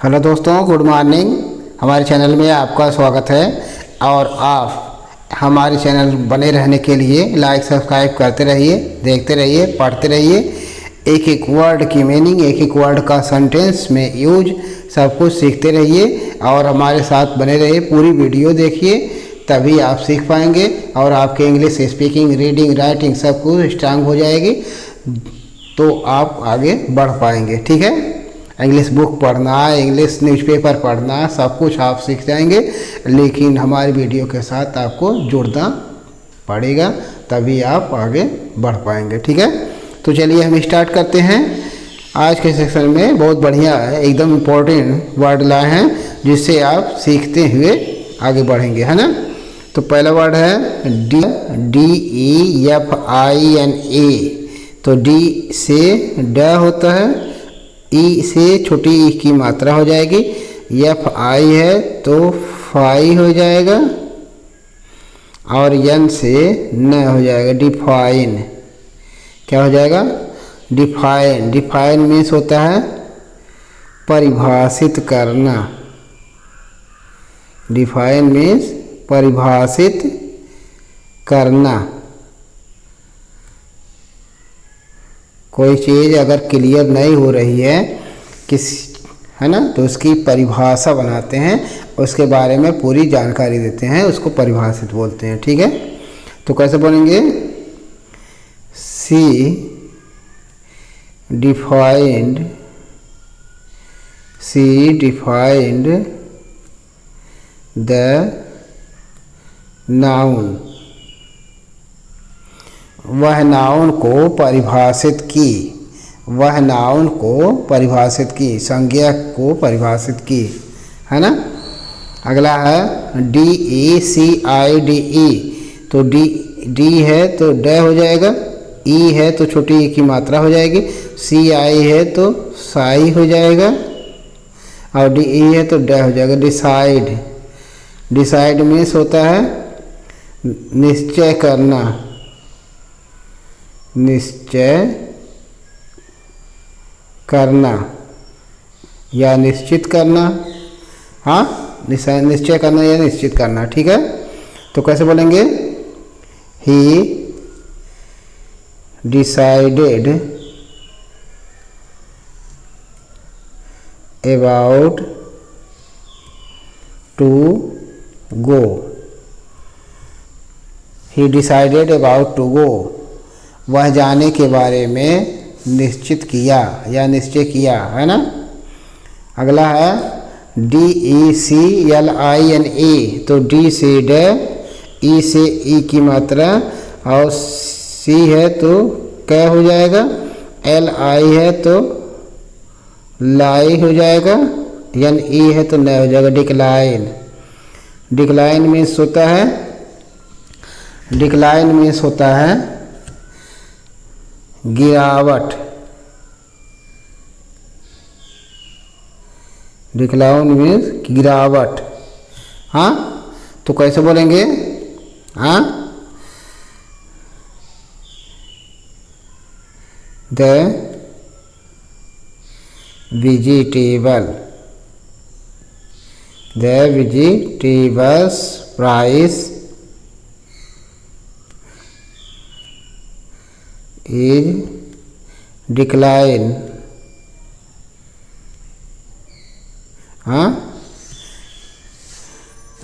Hello दोस्तों, good morning. हमारे channel में आपका स्वागत है। और आप हमारे चैनल बने रहने के लिए लाइक सब्सक्राइब करते रहिए, देखते रहिए, पढ़ते रहिए। एक एक वर्ड की मीनिंग, एक एक वर्ड का सेंटेंस में यूज सब कुछ सीखते रहिए और हमारे साथ बने रहिए। पूरी वीडियो देखिए, तभी आप सीख पाएंगे और आपके इंग्लिश स्पीकिंग, रीडिंग, राइटिंग सब कुछ स्ट्रांग हो जाएगी, तो आप आगे बढ़ पाएंगे। ठीक है। इंग्लिश बुक पढ़ना, इंग्लिश न्यूज़पेपर पढ़ना, सब कुछ आप सीख जाएंगे, लेकिन हमारी वीडियो के साथ आपको जुड़ना पड़ेगा, तभी आप आगे बढ़ पाएंगे। ठीक है। तो चलिए हम स्टार्ट करते हैं। आज के सेक्शन में बहुत बढ़िया है, एकदम इम्पोर्टेंट वर्ड लाए हैं जिससे आप सीखते हुए आगे बढ़ेंगे, है ना। तो पहला वर्ड है DEFINA। तो डी से ड होता है, ई से छोटी ई की मात्रा हो जाएगी, एफ आई है तो फाई हो जाएगा, और यन से न हो जाएगा, डिफाइन। क्या हो जाएगा? डिफाइन। डिफाइन मीन्स होता है परिभाषित करना। डिफाइन मीन्स परिभाषित करना। कोई चीज़ अगर क्लियर नहीं हो रही है है ना, तो उसकी परिभाषा बनाते हैं, उसके बारे में पूरी जानकारी देते हैं, उसको परिभाषित बोलते हैं। ठीक है। तो कैसे बोलेंगे? सी डिफाइंड द नाउन। वह नाउन को परिभाषित की, वह नाउन को परिभाषित की, संज्ञा को परिभाषित की, है ना। अगला है DECIDE। तो डी है तो ड हो जाएगा, ई है तो छोटी ई की मात्रा हो जाएगी, CI है तो साई हो जाएगा, और DE है तो ड हो जाएगा, डिसाइड। डिसाइड मीन्स होता है निश्चय करना, निश्चय करना या निश्चित करना। हाँ, निश्चय करना या निश्चित करना। ठीक है। तो कैसे बोलेंगे? He decided about to go. He decided about to go. वह जाने के बारे में निश्चित किया या निश्चय किया, है ना। अगला है DECLINE। तो डी से ड, ई से ई की मात्रा, और सी है तो क हो जाएगा, LI है तो लाई हो जाएगा, NE है तो न हो जाएगा, डिक्लाइन। डिक्लाइन मीन्स होता है, डिक्लाइन मीन्स होता है गिरावट। डिक्लाइन मीन्स गिरावट। हाँ, तो कैसे बोलेंगे? हाँ, the vegetables price is decline. हाँ,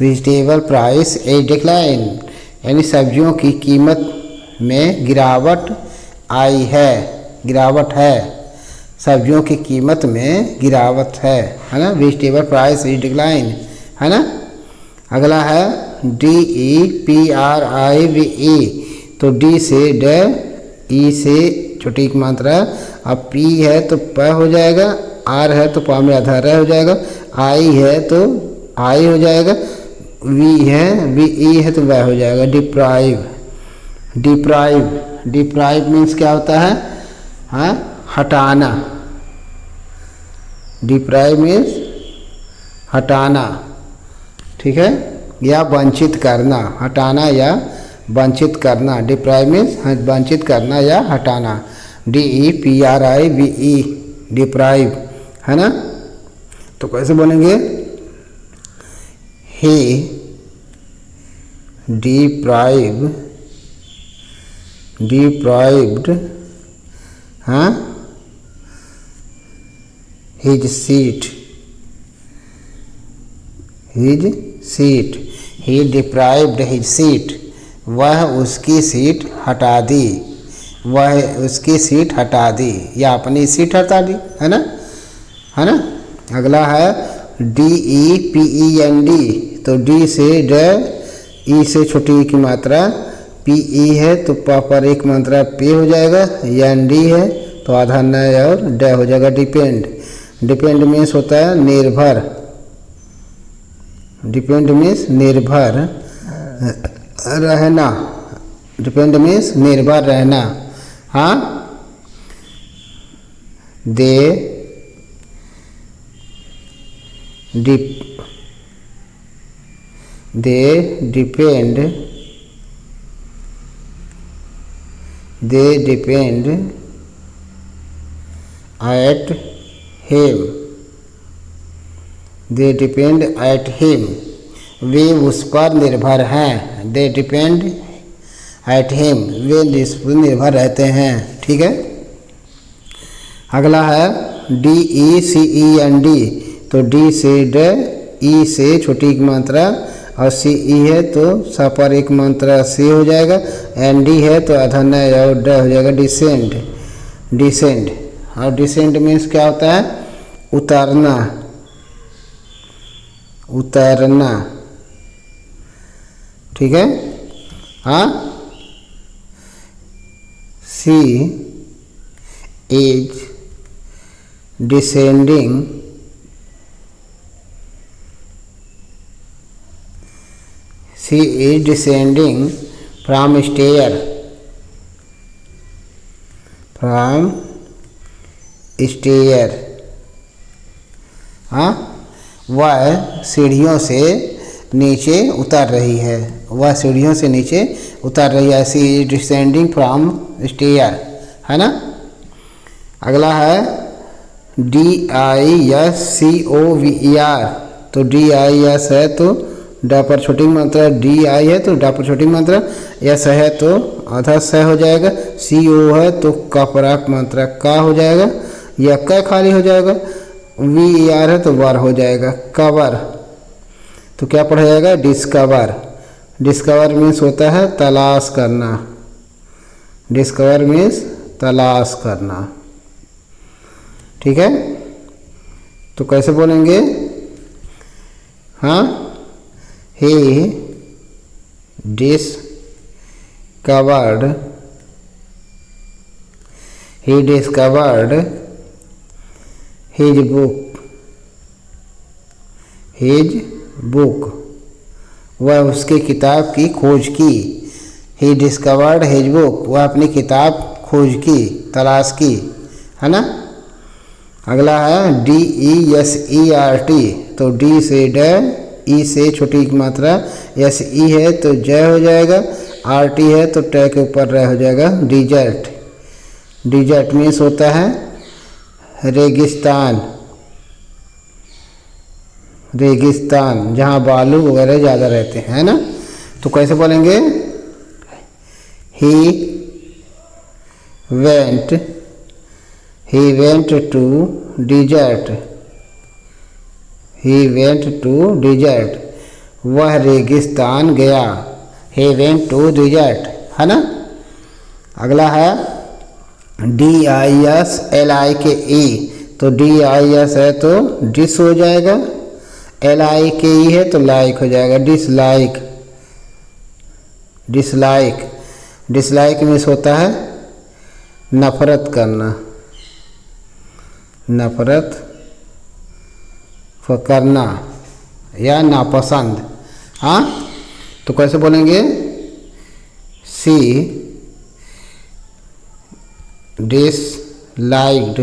वेजिटेबल प्राइस इज डिक्लाइन, यानी सब्जियों की कीमत में गिरावट आई है, गिरावट है, सब्जियों की कीमत में गिरावट है ना। वेजिटेबल प्राइस इज डिक्लाइन, है ना। अगला है DEPRIVE। तो डी से ड, ई से छोटी की मात्रा, अब पी है तो प हो जाएगा, आर है तो पा में आधा र हो जाएगा, आई है तो आई हो जाएगा, वी है VE है तो वह हो जाएगा, डिप्राइव। डिप्राइव। डिप्राइव मीन्स क्या होता है? हाँ, हटाना। डिप्राइव मीन्स हटाना। ठीक है। या वंचित करना, हटाना या वंचित करना। डिप्राइव मीन्स वंचित करना या हटाना। DEPRIVE, डिप्राइव, है ना। तो कैसे बोलेंगे? he deprived हाँ his seat he deprived his seat, वह उसकी सीट हटा दी, या अपनी सीट हटा दी, है ना। अगला है DEPEND, तो D से ड, E से छोटी की मात्रा, PE है तो प पर एक मात्रा P हो जाएगा, ND है तो आधा न और ड हो जाएगा। डिपेंड मीन्स होता है निर्भर, रहना, डिपेंड मीन्स निर्भर रहना। हाँ, दे डिपेंड एट हिम, वे उस पर निर्भर हैं। दे डिपेंड एट हिम, वे उस पर निर्भर रहते हैं। ठीक है। अगला है DECEND, तो D से ड, E से छोटी की मात्रा और CE है तो स पर एक मात्रा C हो जाएगा, ND है तो आधा न और ड हो जाएगा। डिसेंड, और डिसेंड मीन्स क्या होता है? उतारना। ठीक है। हाँ, सी इज डिसेंडिंग फ्रॉम स्टेयर, हाँ, वह सीढ़ियों से नीचे उतर रही है, सी इज डिसेंडिंग फ्रॉम स्टेयर, है ना। अगला है DISCOVER, तो DIS है तो ड पर छोटी मात्रा, DI है तो ड पर छोटी मात्रा, S है तो आधा स हो जाएगा, CO है तो क पर एक मात्रा का हो जाएगा, या क खाली हो जाएगा, VER है तो वर हो जाएगा। कवर, तो क्या पढ़ा जाएगा? डिस्कवर मीन्स होता है तलाश करना। ठीक है। तो कैसे बोलेंगे? हाँ, he discovered his book, वह उसके किताब की खोज की। he discovered his book, वह अपनी किताब खोज की, तलाश की, है ना। अगला है DESERT, तो D से ड, E से छोटी की मात्रा, SE है तो ज हो जाएगा, RT है तो ट के ऊपर रह हो जाएगा। डिजर्ट मीन्स होता है रेगिस्तान, जहाँ बालू वगैरह ज़्यादा रहते हैं, है ना। तो कैसे बोलेंगे? ही वेंट टू डिजर्ट, वह रेगिस्तान गया। he went to desert, है ना। अगला है DISLIKE, तो DIS है तो डिस हो जाएगा, LIKE है तो लाइक हो जाएगा। डिसलाइक मीन्स होता है नफरत करना, या नापसंद। हाँ, तो कैसे बोलेंगे? सी डिसलाइक्ड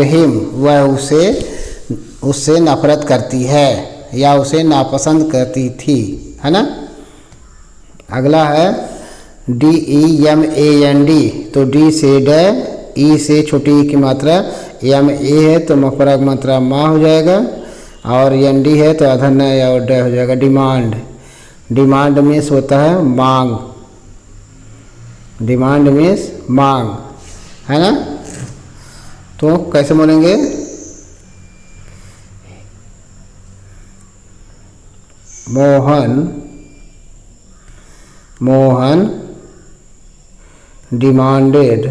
हिम, वह उससे नफरत करती है या उसे नापसंद करती थी, है ना। अगला है DEMAND, तो डी से ड, ई से छोटी ई की मात्रा, एम ए है तो मफरक मात्रा माँ हो जाएगा, और एन डी है तो अधन या और ड हो जाएगा। डिमांड, डिमांड मीन्स होता है मांग, डिमांड मीन्स मांग, है ना। तो कैसे बोलेंगे? Mohan, Mohan demanded,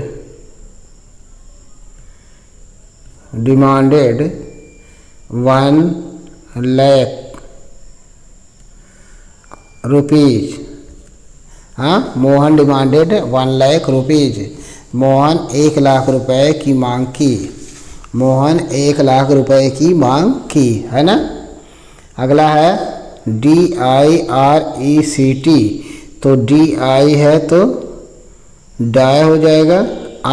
demanded 1,00,000 rupees. हाँ, मोहन डिमांडेड 1,00,000 रुपीज। मोहन 1,00,000 रुपए की मांग की, मोहन 1,00,000 रुपए की मांग की, है ना। अगला है DIRECT, तो DI है तो डाय हो जाएगा,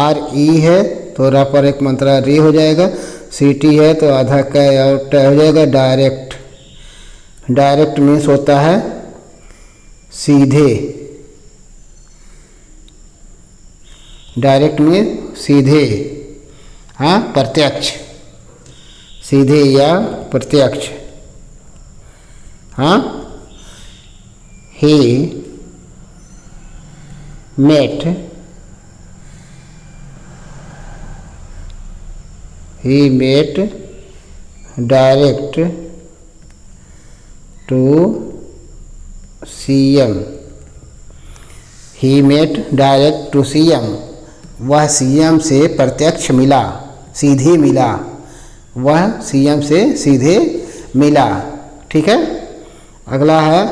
RE है तो रा पर एक मात्रा री हो जाएगा, CT है तो आधा क और ट हो जाएगा। डायरेक्ट, डायरेक्ट मीन्स होता है सीधे, डायरेक्ट मीन्स सीधे, हाँ प्रत्यक्ष, सीधे या प्रत्यक्ष। हाँ, he met, he met direct to CM, he met direct to CM, वह CM से प्रत्यक्ष मिला, सीधे मिला, वह CM से सीधे मिला। ठीक है। अगला है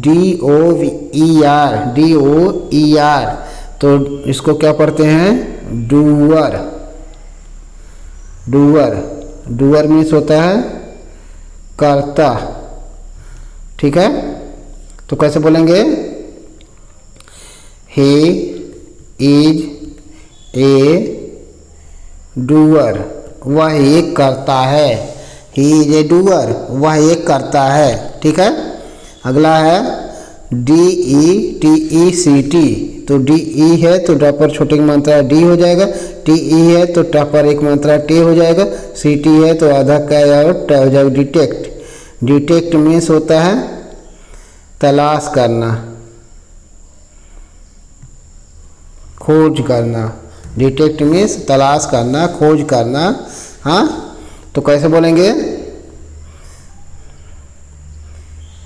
DOER, DOER, तो इसको क्या पढ़ते हैं? डूअर, डूअर, डूअर मीन्स होता है कर्ता। ठीक है। तो कैसे बोलेंगे? ही इज ए डूअर, वह एक करता है, ही इज ए डूअर, वह एक करता है। ठीक है। अगला है DETECT, तो DE है तो ड पर छोटी की मात्रा डी हो जाएगा, TE है तो ट पर एक मात्रा टे हो जाएगा, CT है तो आधा क और ट हो जाएगा। डिटेक्ट, डिटेक्ट मीन्स होता है तलाश करना, खोज करना, डिटेक्ट मीन्स तलाश करना, खोज करना। हाँ, तो कैसे बोलेंगे?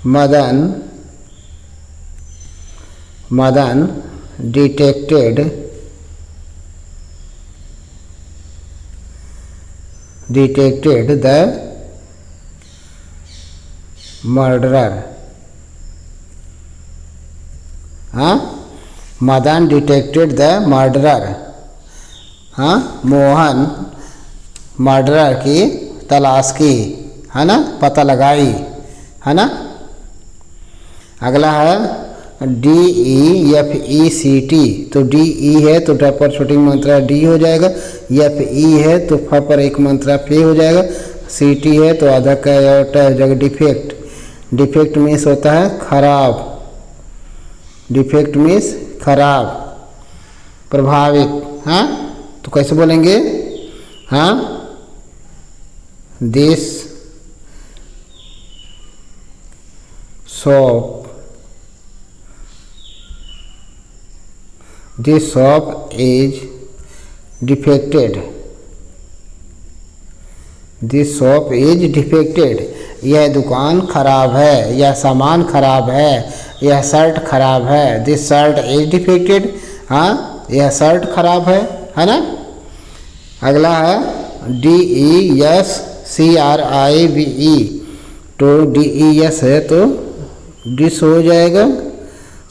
Madan, Madan detected, detected the murderer. हाँ, मदन डिटेक्टेड द मर्डरर। हाँ, मोहन मर्डरर की तलाश की, है ना, पता लगाई, है ना। अगला है DEFECT, तो DE है तो ड पर छोटी मात्रा डी हो जाएगा, FE है तो फ पर एक मात्रा फे हो जाएगा, CT है तो आधा क और ट हो जाएगा। डिफेक्ट, डिफेक्ट मीन्स होता है खराब, डिफेक्ट मीन्स खराब, प्रभावित। हाँ, तो कैसे बोलेंगे? हाँ, this shop, this shop is defected, this shop is defected, यह दुकान खराब है, यह सामान खराब है, यह शर्ट खराब है। दिस शर्ट इज डिफेक्टेड, हाँ यह शर्ट खराब है ना। अगला है DESCRIBE, तो DES है तो डिस हो जाएगा,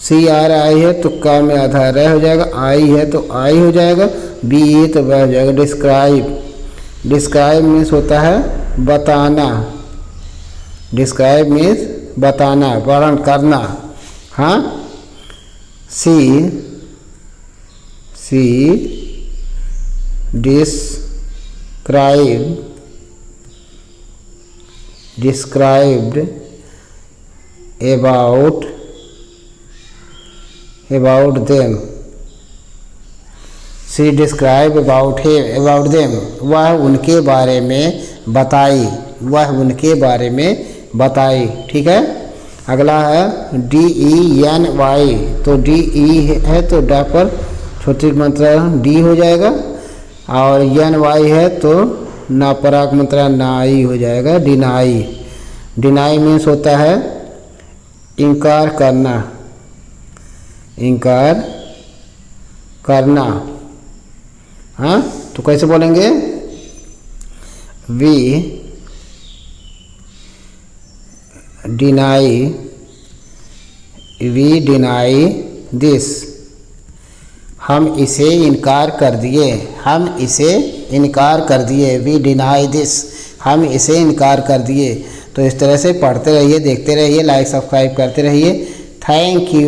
CRI है तो का में आधा रह हो जाएगा, आई है तो आई हो जाएगा, BE तो वह हो जाएगा। डिस्क्राइब, डिस्क्राइब मीन्स होता है बताना, डिस्क्राइब मीन्स बताना, वर्णन करना। हाँ, सी described about about them, she describe about them, वह उनके बारे में बताई, वह उनके बारे में बताई। ठीक है। अगला है DENY, तो DE है तो ड पर छोटी मात्रा डी हो जाएगा, और NY है तो नापराग मात्रा नाई हो जाएगा, डिनाई। डिनाई मीन्स होता है इनकार करना, इनकार करना। हाँ, तो कैसे बोलेंगे? वी डिनाई दिस, हम इसे इनकार कर दिए, हम इसे इनकार कर दिए। वी डिनाई दिस, हम इसे इनकार कर दिए। तो इस तरह से पढ़ते रहिए, देखते रहिए, लाइक सब्सक्राइब करते रहिए। Thank you.